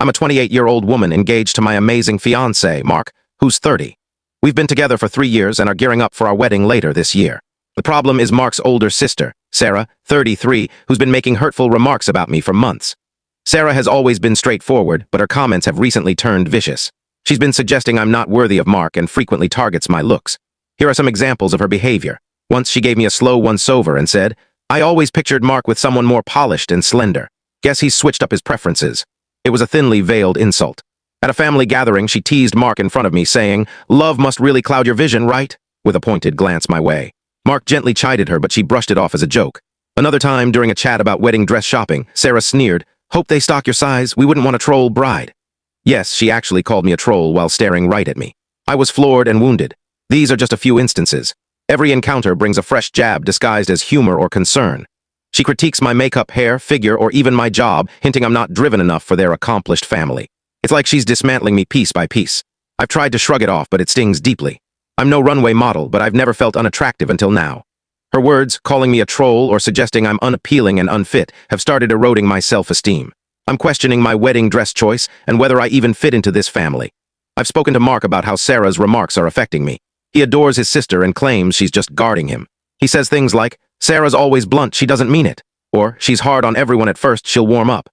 I'm a 28-year-old woman engaged to my amazing fiancé, Mark, who's 30. We've been together for 3 years and are gearing up for our wedding later this year. The problem is Mark's older sister, Sarah, 33, who's been making hurtful remarks about me for months. Sarah has always been straightforward, but her comments have recently turned vicious. She's been suggesting I'm not worthy of Mark and frequently targets my looks. Here are some examples of her behavior. Once she gave me a slow once-over and said, "I always pictured Mark with someone more polished and slender. Guess he's switched up his preferences." It was a thinly veiled insult. At a family gathering, she teased Mark in front of me, saying, "Love must really cloud your vision, right?" with a pointed glance my way. Mark gently chided her, but she brushed it off as a joke. Another time, during a chat about wedding dress shopping, Sarah sneered, "Hope they stock your size, we wouldn't want a troll bride." Yes, she actually called me a troll while staring right at me. I was floored and wounded. These are just a few instances. Every encounter brings a fresh jab disguised as humor or concern. She critiques my makeup, hair, figure, or even my job, hinting I'm not driven enough for their accomplished family. It's like she's dismantling me piece by piece. I've tried to shrug it off, but it stings deeply. I'm no runway model, but I've never felt unattractive until now. Her words, calling me a troll or suggesting I'm unappealing and unfit, have started eroding my self-esteem. I'm questioning my wedding dress choice and whether I even fit into this family. I've spoken to Mark about how Sarah's remarks are affecting me. He adores his sister and claims she's just guarding him. He says things like, "Sarah's always blunt, she doesn't mean it," or "She's hard on everyone at first, she'll warm up."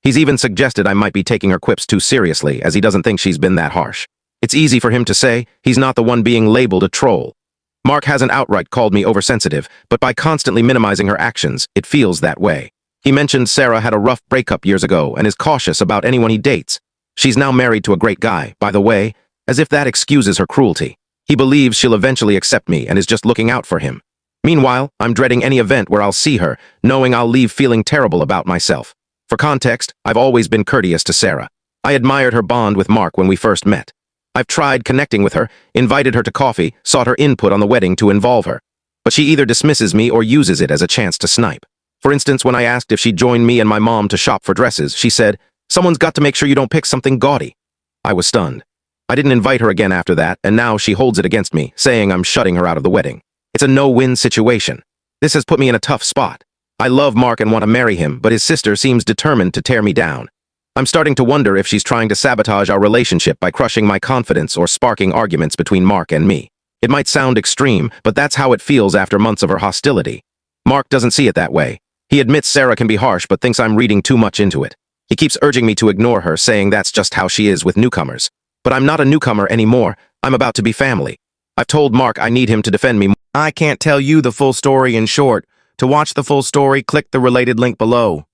He's even suggested I might be taking her quips too seriously, as he doesn't think she's been that harsh. It's easy for him to say he's not the one being labeled a troll. Mark hasn't outright called me oversensitive, but by constantly minimizing her actions, it feels that way. He mentioned Sarah had a rough breakup years ago and is cautious about anyone he dates. She's now married to a great guy, by the way, as if that excuses her cruelty. He believes she'll eventually accept me and is just looking out for him. Meanwhile, I'm dreading any event where I'll see her, knowing I'll leave feeling terrible about myself. For context, I've always been courteous to Sarah. I admired her bond with Mark when we first met. I've tried connecting with her, invited her to coffee, sought her input on the wedding to involve her. But she either dismisses me or uses it as a chance to snipe. For instance, when I asked if she'd join me and my mom to shop for dresses, she said, "Someone's got to make sure you don't pick something gaudy." I was stunned. I didn't invite her again after that, and now she holds it against me, saying I'm shutting her out of the wedding. It's a no-win situation. This has put me in a tough spot. I love Mark and want to marry him, but his sister seems determined to tear me down. I'm starting to wonder if she's trying to sabotage our relationship by crushing my confidence or sparking arguments between Mark and me. It might sound extreme, but that's how it feels after months of her hostility. Mark doesn't see it that way. He admits Sarah can be harsh, but thinks I'm reading too much into it. He keeps urging me to ignore her, saying that's just how she is with newcomers. But I'm not a newcomer anymore. I'm about to be family. I've told Mark I need him to defend me. I can't tell you the full story in short. To watch the full story, click the related link below.